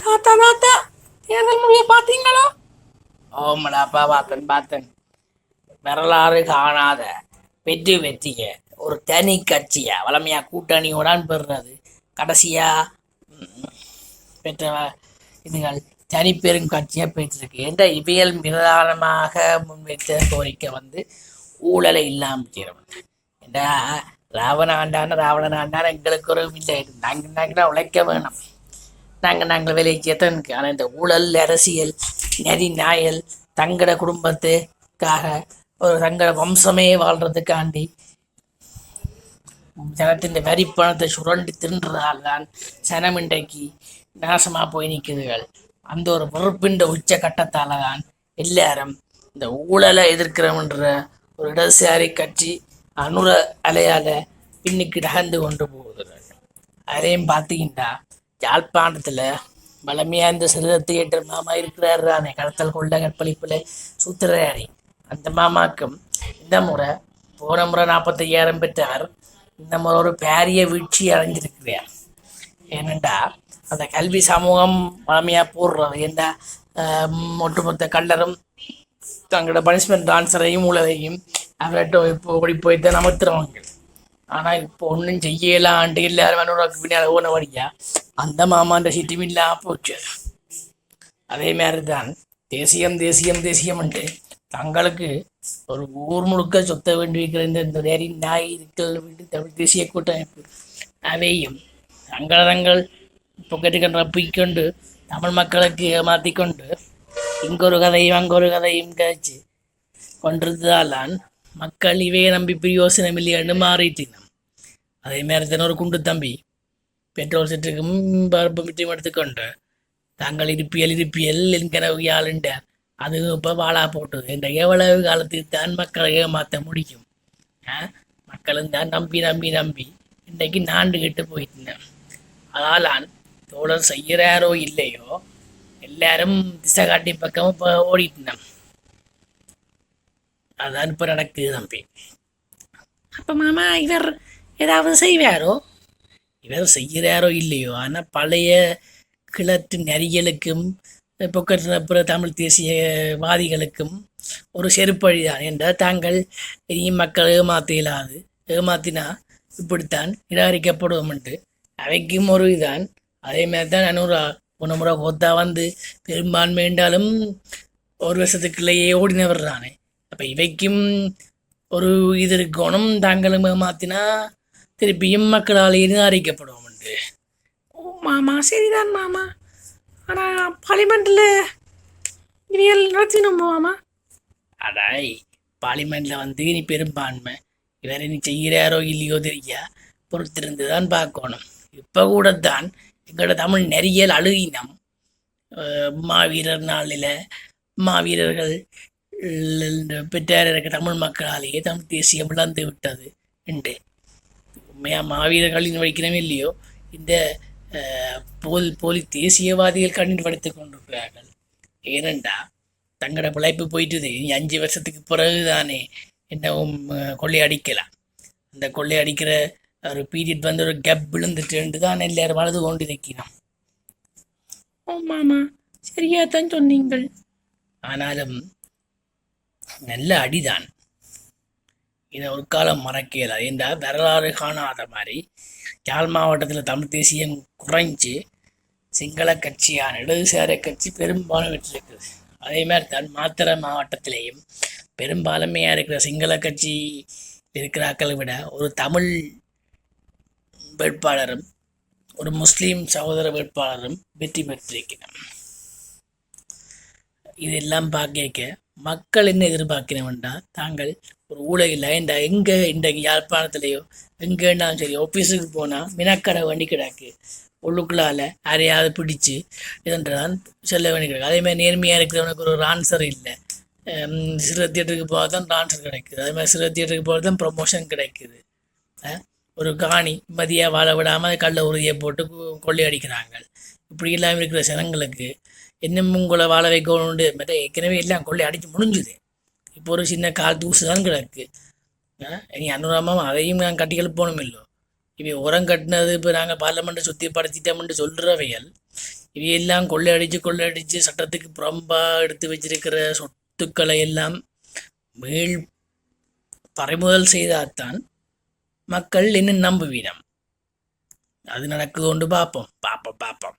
தாத்தா தாத்தா தேர்தல் முடிவை பார்த்தீங்களோ? ஓமடாப்பா பார்த்தேன். வரலாறு காணாத வெற்றி வெற்றிய ஒரு தனி கட்சியா வளமையா கூட்டணியோடான் பெறுறது. கடைசியா பெற்ற இதுகள் தனிப்பெரும் கட்சியாக பெற்றிருக்கு. என்ற இவியல் பிரதானமாக முன்வைத்த கோரிக்கை ஊழலை இல்லாமல் செய்யணும். என்ற ராவணன் ஆண்டான எங்களுக்கு ஒரு இல்லை. நாங்கள் உழைக்க வேணும். நாங்கள் விலைக்கேத்தான். ஆனால் இந்த ஊழல் அரசியல் நெறி நாயல் தங்கட குடும்பத்துக்காக ஒரு தங்கட வம்சமே வாழ்றதுக்காண்டி ஜனத்தின் வரி பணத்தை சுரண்டி தின்றதால் தான் சனம் இன்றைக்கு நாசமாக போய் நிற்குதுகள். அந்த ஒரு வெறுப்பின்ற உச்ச கட்டத்தால் தான் எல்லாரும் இந்த ஊழலை எதிர்க்கிறோம்ன்ற ஒரு இடதுசாரி கட்சி அனுர அலையால் பின்னுக்கு நகர்ந்து கொண்டு போகுதுகள். அதையும் பார்த்தீங்கன்னா யாழ்ப்பாணத்தில் வளமையாக இந்த சிறுத்தை ஏற்ற மாமா இருக்கிறாரு தானே, கடத்தல் கொண்ட கற்பழிப்பில் சூத்திரராரி. அந்த மாமாக்கும் இந்த முறை போன முறை 45,000 பெற்றவர் இந்த முறை ஒரு பாரிய வீழ்ச்சி அடைஞ்சிருக்கிறார். ஏனெண்டா அந்த கல்வி சமூகம் வளமையாக போடுறது என்ற ஒட்டுமொத்த கல்லரும் தங்களோட பனிஷ்மெண்ட் டான்ஸரையும் உலகையும் அவர்கிட்ட இப்போ ஓடி போய்தான் அமர்த்துறவங்க. ஆனால் இப்போ ஒன்றும் செய்யலான்ட்டு எல்லாரும் மனோராக்கு பின்னால் ஓனவடியா அந்த மாமான்ற சிட்டியும் இல்லாமல் போச்சு. அதே மாதிரி தான் தேசியம் தேசியம் தேசியம்ன்ட்டு தங்களுக்கு ஒரு ஊர் முழுக்க சொத்த வேண்டி வைக்கிற இந்த நேரி நாய்கள் வீட்டு தமிழ் தேசிய கூட்டமைப்பு அவையும் தங்கள் பொக்கெட்டுக்கன்ற ரப்பிக்கொண்டு தமிழ் மக்களுக்கு ஏமாற்றி கொண்டு இங்கொரு கதையும் அங்கொரு கதையும் கழிச்சு கொண்டிருந்ததால் மக்கள் இவையை நம்பி பிரயோசனம் இல்லையான்னு மாறிட்டினோம். அதே மாதிரி தானே ஒரு குண்டு தம்பி பெட்ரோல் செட்டுக்கும் பருப்பு மிச்சம் எடுத்துக்கொண்டு தாங்கள் இருப்பியல் என்கிற ஆளுண்டார். அது இப்போ வாழா போட்டது. இந்த எவ்வளவு காலத்துக்கு தான் மக்களை ஏமாற்ற முடியும்? மக்களும் தான் நம்பி நம்பி நம்பி இன்றைக்கு நாண்டு கிட்டு போயிட்டேன். அதால் தோழர் செய்கிறாரோ இல்லையோ எல்லாரும் திசை காட்டி பக்கமும் இப்போ ஓடிட்டினோம். அதான் இப்போ நடக்குது தம்பி. அப்போ மாமா இவர் ஏதாவது செய்வாரோ? இவர் செய்கிறாரோ இல்லையோ, ஆனால் பழைய கிழட்டு நெறியலுக்கும் பொக்கற்ற தமிழ் தேசியவாதிகளுக்கும் ஒரு செருப்பழிதான் என்றால் தாங்கள் இனியும் மக்கள் ஏமாற்ற இயலாது. ஏமாத்தினா இப்படித்தான் நிராகரிக்கப்படும் என்று அவைக்கும் ஒரு இதுதான். அதே மாதிரி தான் அனுரா போன முறை கொத்தா பெரும்பான்மை என்றாலும் ஒரு வருஷத்துக்குள்ளேயே ஓடினவர் தானே. அப்போ இவைக்கும் ஒரு இது இருக்கணும். தாங்களும் ஏமாத்தினா திருப்பியும் மக்களால் நிராகரிக்கப்படும் என்று. ஓ மாமா, சரிதான் மாமா. ஆனால் பார்லிமெண்ட்டில் இனியல் நடத்தினோம் மாமா. அடாய், பார்லிமெண்ட்டில் நீ பெரும்பான்மை இவர் நீ செய்கிறாரோ இல்லையோ தெரியா, பொறுத்திருந்து தான் பார்க்கணும். இப்போ கூட தான் எங்களோட தமிழ் நெறியல் அழுகினம். மாவீரர் நாளில் மாவீரர்கள் பெற்றார் இருக்க தமிழ் மக்களாலேயே தமிழ் தேசியம் விளந்து விட்டது என்று உண்மையாக மாவீரர்களின் வைக்கிறமே இல்லையோ இந்த போலி தேசியவாதிகள் கண்ணீர் வடித்துக் கொண்டிருக்கிறார்கள். ஏனெண்டா தங்களோட பிழைப்பு போயிட்டுது. 5 வருஷத்துக்கு பிறகு தானே என்னவும் கொள்ளையடிக்கலாம். அந்த கொள்ளையடிக்கிற ஒரு பீரியட் ஒரு கேப் விழுந்துட்டு தான் எல்லாரும் வலது கொண்டு வைக்கணும். ஆமாம்மா, சரியா தான் சொன்னீங்கள். ஆனாலும் நல்ல அடிதான். இதை ஒரு காலம் மறக்கல. என்றால் வரலாறு காணாத மாதிரி யாழ் மாவட்டத்தில் தமிழ் தேசியம் குறைஞ்சி சிங்கள கட்சியான இடதுசாரி கட்சி பெரும்பாலும் வெற்றிருக்குது. அதே மாதிரி தான் மாத்திரை மாவட்டத்திலேயும் பெரும்பான்மையாக இருக்கிற சிங்கள கட்சி இருக்கிறாக்களை விட ஒரு தமிழ் வேட்பாளரும் ஒரு முஸ்லீம் சகோதர வேட்பாளரும் வெற்றி பெற்றிருக்கிறார். இதெல்லாம் பார்க்க மக்கள் என்ன எதிர்பார்க்கிறவன்டா, தாங்கள் ஒரு ஊழல் இந்த எங்கே இன்றைக்கு யாழ்ப்பாணத்துலேயோ எங்கேன்னாலும் சரி ஆஃபீஸுக்கு போனால் மினக்கடை வண்டி கிடக்கு. உள்ளுக்குள்ளால் யாரையாவது பிடிச்சி இதன்றதான் சொல்ல வேண்டி கிடக்கு. அதேமாதிரி நேர்மையாக இருக்கிறவனுக்கு ஒரு ஆன்சர் இல்லை. சிறு தியேட்டருக்கு போக தான் ஆன்சர் கிடைக்குது. அதே மாதிரி சிறு தியேட்டருக்கு போகிறது தான் ப்ரொமோஷன் கிடைக்குது. ஒரு காணி மதியாக வாழ விடாமல் கள்ள உறுதியை போட்டு கொள்ளையடிக்கிறாங்க. இப்படி எல்லாம் இருக்கிற ஜனங்களுக்கு இன்னும் உங்களை வாழ வைக்கணுண்டு மற்ற ஏற்கனவே எல்லாம் கொள்ளை அடித்து முடிஞ்சுது. இப்போ ஒரு சின்ன கால் தூசு தான் கிடக்கு. இனி அனுராமம் அதையும் நாங்கள் கட்டி எழுப்பணும் இல்லோ. இவை உரம் கட்டினது இப்போ நாங்கள் பார்லமெண்ட்டை சுற்றி படுத்திட்டோம்னு சொல்கிறவையல் இவையெல்லாம் கொள்ளையடிச்சு சட்டத்துக்கு புறம்பா எடுத்து வச்சிருக்கிற சொத்துக்களை எல்லாம் மீள் பறிமுதல் செய்தால்தான் மக்கள் இன்னும் நம்புவீனம். அது நடக்குது கொண்டு பார்ப்போம் பார்ப்போம் பார்ப்போம்.